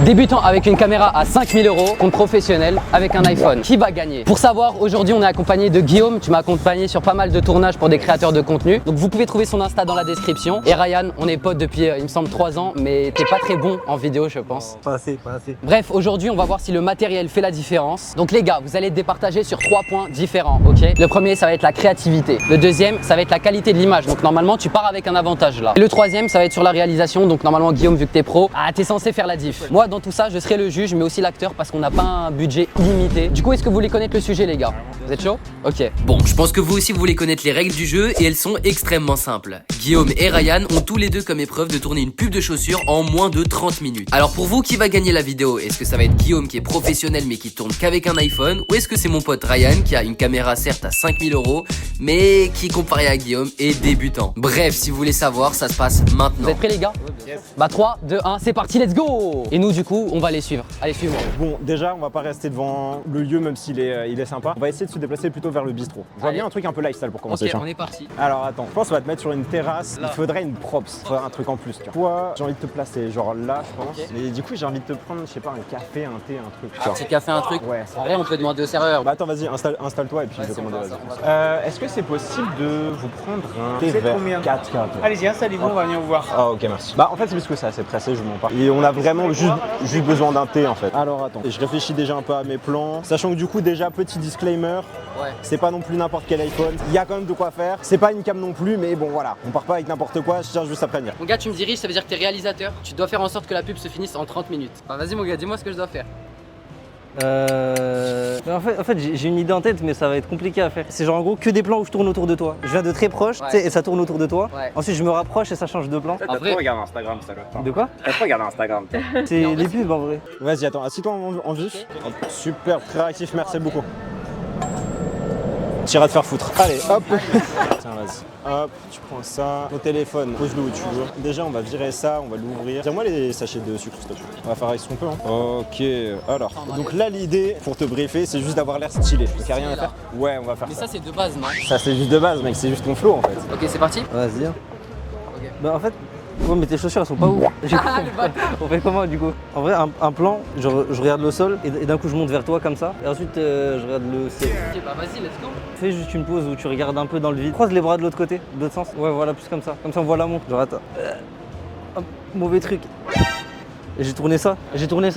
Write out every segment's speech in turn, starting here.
Débutant avec une caméra à 5000 € contre professionnel avec un iPhone. Qui va gagner? Pour savoir, aujourd'hui on est accompagné de Guillaume. Tu m'as accompagné sur pas mal de tournages pour des créateurs de contenu. Donc vous pouvez trouver son Insta dans la description. Et Ryan, on est potes depuis il me semble 3 ans, mais t'es pas très bon en vidéo je pense. Pas assez. Bref, aujourd'hui on va voir si le matériel fait la différence. Donc les gars, vous allez être départagés sur 3 points différents, ok? Le premier, ça va être la créativité. Le deuxième, ça va être la qualité de l'image. Donc normalement tu pars avec un avantage là. Et le troisième, ça va être sur la réalisation. Donc normalement Guillaume, vu que t'es pro, t'es censé faire la diff. Moi dans tout ça, je serai le juge mais aussi l'acteur parce qu'on n'a pas un budget illimité. Du coup, est-ce que vous voulez connaître le sujet les gars? Vous êtes chaud? Ok. Bon, je pense que vous aussi vous voulez connaître les règles du jeu et elles sont extrêmement simples. Guillaume et Ryan ont tous les deux comme épreuve de tourner une pub de chaussures en moins de 30 minutes. Alors pour vous, qui va gagner la vidéo? Est-ce que ça va être Guillaume qui est professionnel mais qui tourne qu'avec un iPhone, ou est-ce que c'est mon pote Ryan qui a une caméra certes à 5000 € mais qui comparé à Guillaume est débutant? Bref, si vous voulez savoir, ça se passe maintenant. Vous êtes prêts les gars? Yes. Bah 3, 2, 1, c'est parti, let's go! Et nous du coup, on va les suivre. Allez, suivez-moi. Bon, déjà, on va pas rester devant le lieu même s'il est sympa. On va essayer de se déplacer plutôt vers le bistrot. Je vois bien un truc un peu lifestyle pour commencer. Ok, on est parti. Alors attends, je pense qu'on va te mettre sur une terrasse. Là. Il faudrait une props, il faudrait un truc en plus. Tu vois. Toi, j'ai envie de te placer genre là, je pense. Ok. Mais du coup, j'ai envie de te prendre, je sais pas, un café, un thé, un truc. Tu Un vois. petit café, un truc. Ouais. En vrai, on peut demander au serveur. Bah attends, vas-y, installe-toi et puis je vais Vas-y, commander. on va Vas-y. ça, Est-ce que c'est possible de vous prendre un thé C'est vert? combien? 4 cartes. Allez-y, installez-vous, on va venir vous voir. Ah ok, merci. Bah en fait c'est parce que c'est assez pressé, je vous mens pas. Et on a vraiment juste besoin d'un thé en fait. Alors attends, et je réfléchis déjà un peu à mes plans. Sachant que du coup déjà petit disclaimer, Ouais. c'est pas non plus n'importe quel iPhone. Il y a quand même de quoi faire. C'est pas une cam non plus, mais bon voilà, on part pas avec n'importe quoi, je tiens juste à prévenir. Mon gars, tu me diriges, ça veut dire que t'es réalisateur. Tu dois faire en sorte que la pub se finisse en 30 minutes. Bah, vas-y mon gars, dis-moi ce que je dois faire. Mais en fait j'ai une idée en tête, mais ça va être compliqué à faire. C'est genre en gros que des plans où je tourne autour de toi. Je viens de très proche, Ouais. tu sais, et ça tourne autour de toi. Ouais. Ensuite je me rapproche et ça change de plan. En vrai, Regarde Instagram, ça doit. De quoi? T'as pas regardé Instagram, toi. C'est en vrai, les pubs en vrai. Vas-y attends, assis-toi en vif. Hop, super, très réactif, merci beaucoup. T'iras te faire foutre. Allez, hop. Tiens, vas-y. Hop, tu prends ça. Ton téléphone, pose-le où tu veux. Déjà, on va virer ça, on va l'ouvrir. Tiens-moi les sachets de sucre, s'il te plaît. On va faire avec ce qu'on peut. Hein. Ok, alors. Donc là, l'idée, pour te briefer, c'est juste d'avoir l'air stylé. Donc, y a rien à faire. Ouais, on va faire mais ça. ça c'est de base, non? Ça, c'est juste de base, mec. C'est juste ton flow, en fait. Ok, c'est parti. Vas-y. Hein. Ok. Bah en fait, ouais, mais tes chaussures elles sont pas ouf. Du coup, on fait comment du coup? En vrai un plan, genre, je regarde le sol et d'un coup je monte vers toi comme ça. Et ensuite je regarde le ciel. Ok, bah vas-y, let's go. Fais juste une pause où tu regardes un peu dans le vide. Croise les bras de l'autre côté, de l'autre sens. Ouais voilà, plus comme ça. Comme ça on voit la montre. Genre attends. Hop, mauvais truc. Et j'ai tourné ça.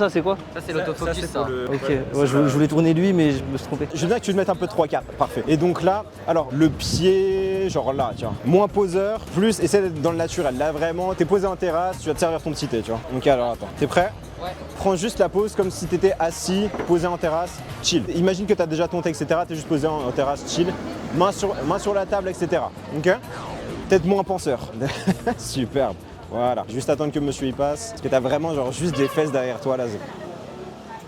C'est quoi? Ça c'est l'autofocus, ça. Ok, ouais, je voulais tourner lui mais je me suis trompé. Je veux bien que tu te mettes un peu 3-4. Parfait. Et donc là, alors, le pied, genre là, tu vois. Moins poseur, plus essaie d'être dans le naturel. Là, vraiment, t'es posé en terrasse, tu vas te servir ton petit thé, tu vois. Donc alors, attends. T'es prêt? Ouais. Prends juste la pose comme si t'étais assis, posé en terrasse, chill. Imagine que t'as déjà ton thé, etc. T'es juste posé en terrasse, chill. Main sur la table, etc. Ok? Peut-être moins penseur. Superbe. Voilà. Juste attendre que monsieur y passe. Parce que t'as vraiment genre juste des fesses derrière toi là.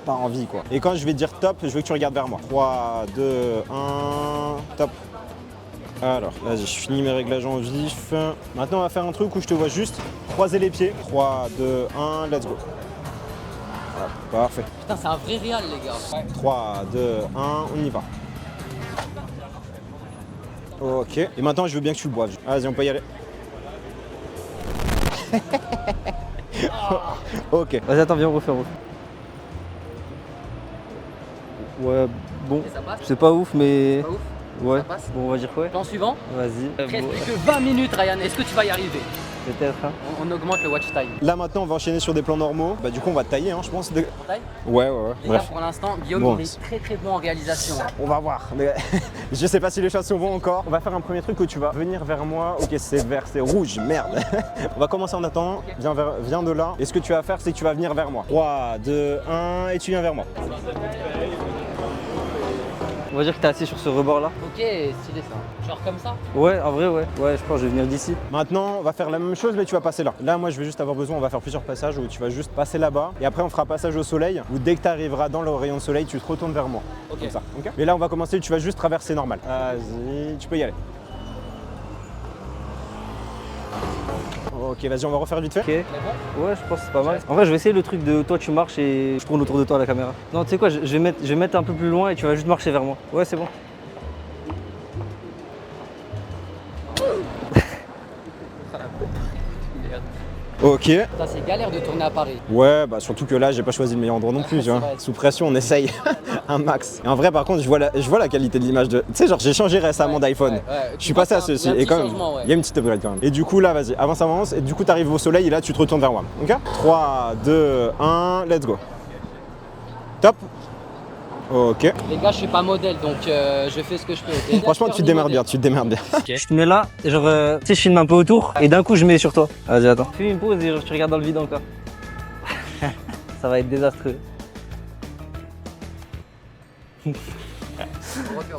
Pas envie quoi. Et quand je vais dire top, je veux que tu regardes vers moi. 3, 2, 1, top. Alors, vas-y, je finis mes réglages en vif. Maintenant, on va faire un truc où je te vois juste croiser les pieds. 3, 2, 1, let's go. Voilà, parfait. Putain, c'est un vrai réal, les gars. Ouais. 3, 2, 1, on y va. Ok. Et maintenant, je veux bien que tu le boives. Vas-y, on peut y aller. Ok. Vas-y attends, viens on refait. Ouais bon. Et ça passe? C'est pas ouf mais. Pas ouf? Ouais. Ça passe? Bon on va dire quoi? Plan suivant. Vas-y. Il reste plus que 20 minutes, Ryan. Est-ce que tu vas y arriver? Peut-être hein. On augmente le watch time. Là, maintenant, on va enchaîner sur des plans normaux. Bah, du coup, on va tailler, hein, je pense. On taille? Ouais. Les gars, Bref. pour l'instant, Guillaume, Bon. il est très très bon en réalisation. On va voir. Mais je sais pas si les choses sont bonnes encore. On va faire un premier truc où tu vas venir vers moi. Ok, c'est vert, c'est rouge, merde. On va commencer en attendant. Ok. Viens de là. Et ce que tu vas faire, c'est que tu vas venir vers moi. 3, 2, 1, et tu viens vers moi. On va dire que t'es assis sur ce rebord là. Ok, stylé ça. Genre comme ça? Ouais, en vrai, ouais. Ouais, je pense que je vais venir d'ici. Maintenant, on va faire la même chose, mais tu vas passer là. Là, moi, je vais juste avoir besoin, on va faire plusieurs passages où tu vas juste passer là-bas. Et après, on fera passage au soleil, où dès que tu arriveras dans le rayon de soleil, tu te retournes vers moi. Ok. Comme ça. Ok. Mais là, on va commencer, tu vas juste traverser normal. Vas-y, tu peux y aller. Ok, vas-y, on va refaire vite fait. Ok. On est bon? Ouais, je pense que c'est pas mal. En vrai, je vais essayer le truc de toi, tu marches et je tourne autour de toi à la caméra. Non, tu sais quoi, je vais mettre un peu plus loin et tu vas juste marcher vers moi. Ouais, c'est bon. Ok. Putain, c'est galère de tourner à Paris. Ouais, bah surtout que là, j'ai pas choisi le meilleur endroit non plus, tu vois. vrai. Sous pression, on essaye un max. Et en vrai, par contre, je vois la qualité de l'image de. Tu sais, genre, j'ai changé récemment d'iPhone. Ouais. Je suis passé à ceci. Et quand même, il y a une petite upgrade quand même. Et du coup, là, vas-y, avance. Et du coup, t'arrives au soleil et là, tu te retournes vers moi. Ok? 3, 2, 1, let's go. Top. Ok. Les gars, je suis pas modèle, donc je fais ce que je peux. Okay. Franchement, tu te démerdes bien, Je te mets là, et genre, tu sais, je filme un peu autour, et d'un coup, je mets sur toi. Vas-y, attends. Fais une pause et genre, tu regardes dans le vide encore. Ça va être désastreux.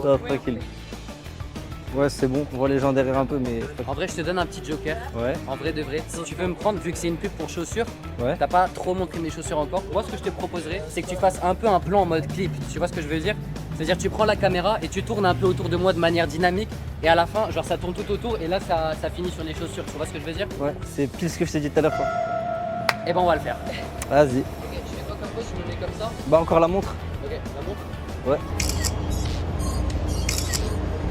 Non, tranquille. Ouais, c'est bon, on voit les gens derrière un peu, mais. En vrai, je te donne un petit joker. Ouais. En vrai de vrai, si tu veux me prendre, vu que c'est une pub pour chaussures, Ouais. t'as pas trop montré mes chaussures encore. Moi, ce que je te proposerais, c'est que tu fasses un peu un plan en mode clip. Tu vois ce que je veux dire? C'est-à-dire, tu prends la caméra et tu tournes un peu autour de moi de manière dynamique. Et à la fin, genre, ça tourne tout autour et là, ça finit sur les chaussures. Tu vois ce que je veux dire? Ouais, c'est pile ce que je t'ai dit tout à l'heure, quoi. Eh ben, on va le faire. Vas-y. Ok, je fais quoi comme pose? Je me mets comme ça. Bah, encore la montre. Ok, la montre. Ouais.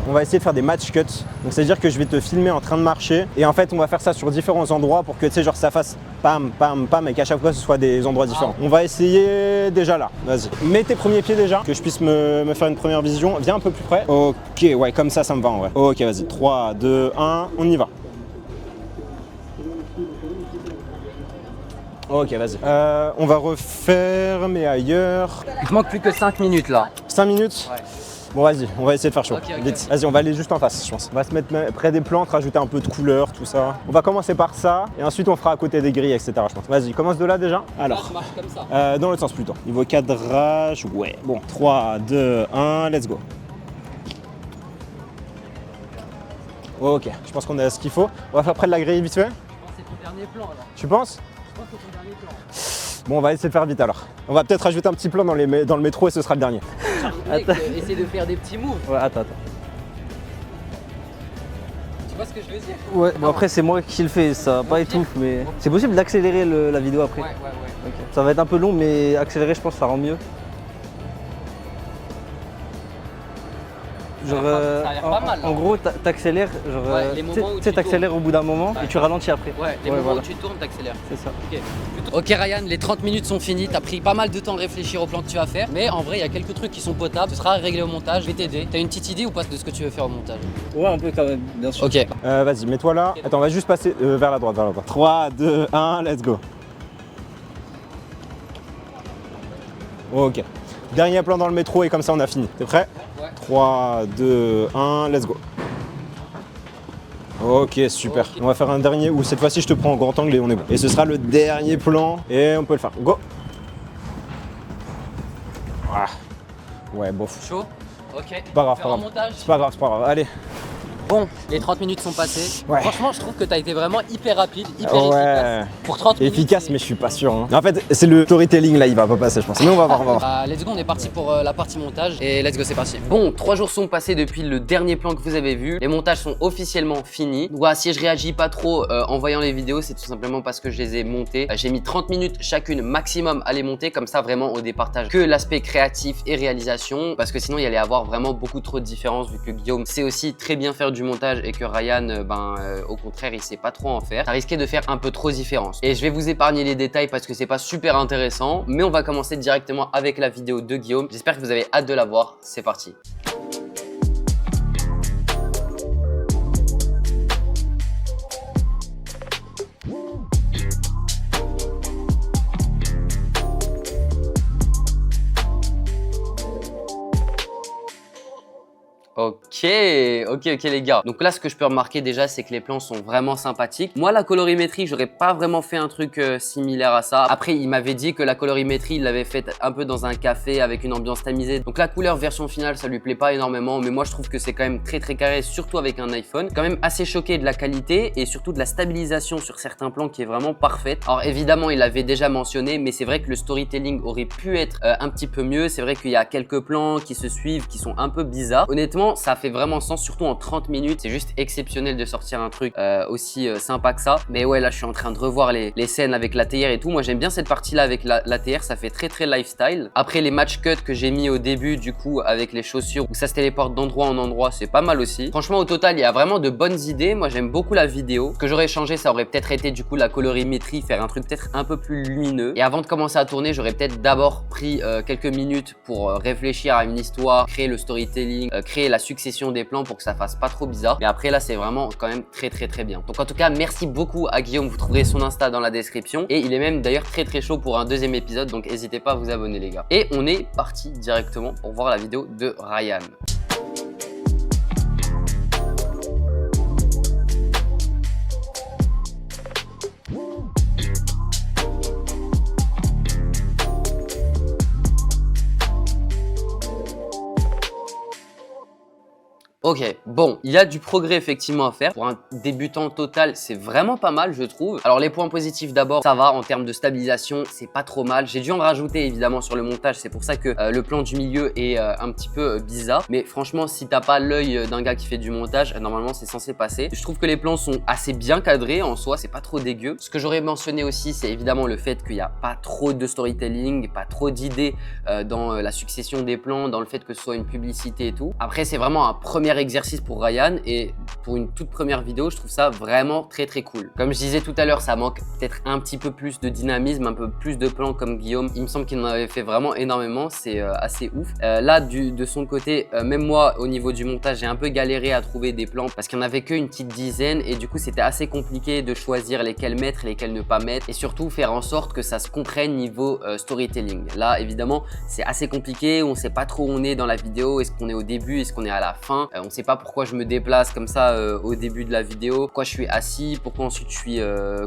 On va essayer de faire des match cuts. Donc, c'est-à-dire que je vais te filmer en train de marcher. Et en fait, on va faire ça sur différents endroits pour que, tu sais, genre, ça fasse pam, pam, pam et qu'à chaque fois, ce soit des endroits différents. On va essayer déjà là. Vas-y. Mets tes premiers pieds déjà, que je puisse me faire une première vision. Viens un peu plus près. Ok, ouais, comme ça me va en vrai. Ok, vas-y. 3, 2, 1, on y va. Ok, vas-y. On va refaire, mais ailleurs. Il te manque plus que 5 minutes là. 5 minutes. Ouais. Bon, vas-y, on va essayer de faire chaud. Ok, Vite. ok. Vas-y, on va aller juste en face, je pense. On va se mettre près des plantes, rajouter un peu de couleur, tout ça. On va commencer par ça, et ensuite on fera à côté des grilles, etc. Je pense. Vas-y, commence de là déjà. Alors, Je marche comme ça. dans l'autre sens plutôt. Niveau cadrage, ouais. Bon, 3, 2, 1, let's go. Ok, je pense qu'on a ce qu'il faut. On va faire près de la grille vite fait. Je pense que c'est ton dernier plan là. Tu penses? Je pense que c'est ton dernier plan. Bon, on va essayer de faire vite alors. On va peut-être rajouter un petit plan dans le métro et ce sera le dernier. Mec, essaie de faire des petits moves. Ouais, attends. Tu vois ce que je veux dire? Ouais, bon, après, c'est moi qui le fais, ça va pas étouffe, mais. C'est possible d'accélérer la vidéo après. Ouais. Ok. Ça va être un peu long, mais accélérer, je pense, ça rend mieux. Genre, Ça a l'air pas mal, là. en gros, t'accélères, genre, Ouais, les tu sais- moments où tu sais, tu t'accélères au bout d'un moment Ouais. et tu ralentis après. Ouais, les Ouais, moments voilà. où tu tournes, t'accélères. C'est ça. Ok, Ryan, les 30 minutes sont finies. T'as pris pas mal de temps à réfléchir au plan que tu vas faire. Mais en vrai, il y a quelques trucs qui sont potables. Ce sera réglé au montage. Je vais t'aider. T'as une petite idée ou pas de ce que tu veux faire au montage? Ouais, un peu quand même, bien sûr. Ok. Vas-y, mets-toi là. Attends, on va juste passer vers la droite, 3, 2, 1, let's go. Ok. Dernier plan dans le métro et comme ça on a fini. T'es prêt? Ouais. 3, 2, 1, let's go. Ok, super. Ok. On va faire un dernier où cette fois-ci je te prends en grand angle et on est bon. Et ce sera le dernier plan et on peut le faire. Go. Ah. Ouais, bof. Chaud? Ok. Pas grave, Faire pas un grave. montage. C'est pas grave. Allez. Bon, les 30 minutes sont passées. Ouais. Franchement, je trouve que t'as été vraiment hyper rapide, hyper Ouais. efficace. Pour 30 minutes. Efficace, c'est- mais je suis pas sûr. Hein. En fait, c'est le storytelling là, il va pas passer, je pense. Mais on va voir, on va voir. Let's go, on est parti pour la partie montage. Et let's go, c'est parti. Bon, 3 jours sont passés depuis le dernier plan que vous avez vu. Les montages sont officiellement finis. Donc voilà, si je réagis pas trop en voyant les vidéos, c'est tout simplement parce que je les ai montées. J'ai mis 30 minutes chacune maximum à les monter. Comme ça, vraiment, on départage que l'aspect créatif et réalisation. Parce que sinon, il y allait avoir vraiment beaucoup trop de différences vu que Guillaume sait aussi très bien faire du montage et que Ryan, au contraire, il sait pas trop en faire. Ça risquait de faire un peu trop différence. Et je vais vous épargner les détails parce que c'est pas super intéressant. Mais on va commencer directement avec la vidéo de Guillaume. J'espère que vous avez hâte de la voir. C'est parti. Ok les gars. Donc là, ce que je peux remarquer déjà, c'est que les plans sont vraiment sympathiques. Moi, la colorimétrie, j'aurais pas vraiment fait un truc similaire à ça. Après, il m'avait dit que la colorimétrie, il l'avait fait un peu dans un café avec une ambiance tamisée. Donc la couleur version finale, ça lui plaît pas énormément, mais moi, je trouve que c'est quand même très carré, surtout avec un iPhone. Quand même assez choqué de la qualité et surtout de la stabilisation sur certains plans qui est vraiment parfaite. Alors évidemment, il l'avait déjà mentionné, mais c'est vrai que le storytelling aurait pu être un petit peu mieux. C'est vrai qu'il y a quelques plans qui se suivent, qui sont un peu bizarres. Honnêtement, franchement, ça fait vraiment sens, surtout en 30 minutes. C'est juste exceptionnel de sortir un truc aussi sympa que ça. Mais ouais, là, je suis en train de revoir les scènes avec l'ATR et tout. Moi, j'aime bien cette partie-là avec l'ATR. Ça fait très lifestyle. Après, les match cuts que j'ai mis au début, du coup, avec les chaussures où ça se téléporte d'endroit en endroit, c'est pas mal aussi. Franchement, au total, il y a vraiment de bonnes idées. Moi, j'aime beaucoup la vidéo. Ce que j'aurais changé, ça aurait peut-être été du coup la colorimétrie, faire un truc peut-être un peu plus lumineux. Et avant de commencer à tourner, j'aurais peut-être d'abord pris quelques minutes pour réfléchir à une histoire, créer le storytelling, créer la succession des plans pour que ça fasse pas trop bizarre. Mais après, là, c'est vraiment quand même très bien. Donc en tout cas, merci beaucoup à Guillaume. Vous trouverez son Insta dans la description. Et il est même d'ailleurs très chaud pour un deuxième épisode. Donc n'hésitez pas à vous abonner les gars. Et on est parti directement pour voir la vidéo de Ryan. Ok, bon, il y a du progrès effectivement à faire. Pour un débutant total, c'est vraiment pas mal, je trouve. Alors les points positifs d'abord, ça va en termes de stabilisation, c'est pas trop mal. J'ai dû en rajouter évidemment sur le montage, c'est pour ça que le plan du milieu est un petit peu bizarre. Mais franchement, si t'as pas l'œil d'un gars qui fait du montage, normalement c'est censé passer. Je trouve que les plans sont assez bien cadrés en soi, c'est pas trop dégueu. Ce que j'aurais mentionné aussi, c'est évidemment le fait qu'il n'y a pas trop de storytelling, pas trop d'idées dans la succession des plans, dans le fait que ce soit une publicité et tout. Après, c'est vraiment un premier exercice pour Ryan et pour une toute première vidéo, je trouve ça vraiment très cool. Comme je disais tout à l'heure, ça manque peut-être un petit peu plus de dynamisme, un peu plus de plans comme Guillaume. Il me semble qu'il en avait fait vraiment énormément, c'est assez ouf. Là, de son côté, même moi, au niveau du montage, j'ai un peu galéré à trouver des plans parce qu'il n'y en avait qu'une petite dizaine et du coup, c'était assez compliqué de choisir lesquels mettre, lesquels ne pas mettre et surtout faire en sorte que ça se comprenne niveau storytelling. Là, évidemment, c'est assez compliqué, on sait pas trop où on est dans la vidéo, est-ce qu'on est au début, est-ce qu'on est à la fin, on sait pas pourquoi je me déplace comme ça au début de la vidéo, pourquoi je suis assis, pourquoi ensuite je suis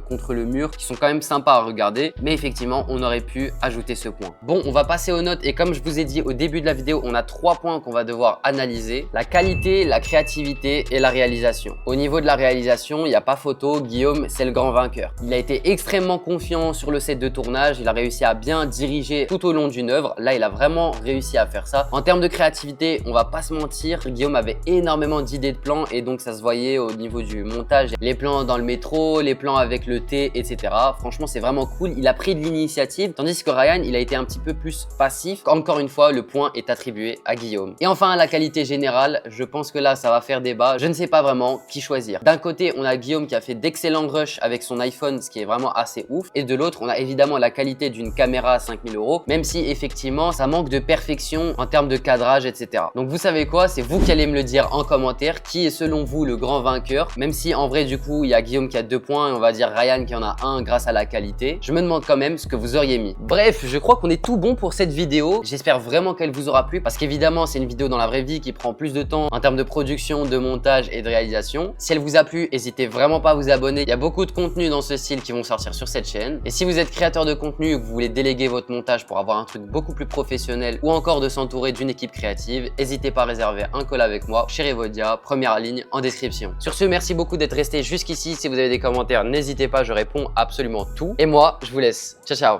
contre le mur, qui sont quand même sympas à regarder, mais effectivement on aurait pu ajouter ce point. Bon, on va passer aux notes et comme je vous ai dit au début de la vidéo, on a 3 points qu'on va devoir analyser: la qualité, la créativité et la réalisation. Au niveau de la réalisation, il n'y a pas photo, Guillaume c'est le grand vainqueur. Il a été extrêmement confiant sur le set de tournage, il a réussi à bien diriger tout au long d'une œuvre, là il a vraiment réussi à faire ça. En termes de créativité, on va pas se mentir, Guillaume avait énormément d'idées de plans et donc ça se voyait au niveau du montage, les plans dans le métro, les plans avec le thé, etc. Franchement c'est vraiment cool, il a pris de l'initiative, tandis que Ryan il a été un petit peu plus passif. Encore une fois, le point est attribué à Guillaume. Et enfin la qualité générale, je pense que là ça va faire débat, je ne sais pas vraiment qui choisir. D'un côté on a Guillaume qui a fait d'excellents rushs avec son iPhone, ce qui est vraiment assez ouf, et de l'autre on a évidemment la qualité d'une caméra à 5000 €, même si effectivement ça manque de perfection en termes de cadrage, etc. Donc vous savez quoi, c'est vous qui allez me le dire en commentaire, qui est selon vous le grand vainqueur, même si en vrai du coup il y a Guillaume qui a 2 points et on va dire Ryan qui en a 1 grâce à la qualité. Je me demande quand même ce que vous auriez mis. Bref, je crois qu'on est tout bon pour cette vidéo, j'espère vraiment qu'elle vous aura plu parce qu'évidemment c'est une vidéo dans la vraie vie qui prend plus de temps en termes de production, de montage et de réalisation. Si elle vous a plu, n'hésitez vraiment pas à vous abonner, il y a beaucoup de contenus dans ce style qui vont sortir sur cette chaîne. Et si vous êtes créateur de contenu et que vous voulez déléguer votre montage pour avoir un truc beaucoup plus professionnel ou encore de s'entourer d'une équipe créative, n'hésitez pas à réserver un call avec moi chez Revodia, première ligne en description. Sur ce, merci beaucoup d'être resté jusqu'ici. Si vous avez des commentaires, n'hésitez pas, je réponds absolument tout. Et moi, je vous laisse. Ciao, ciao.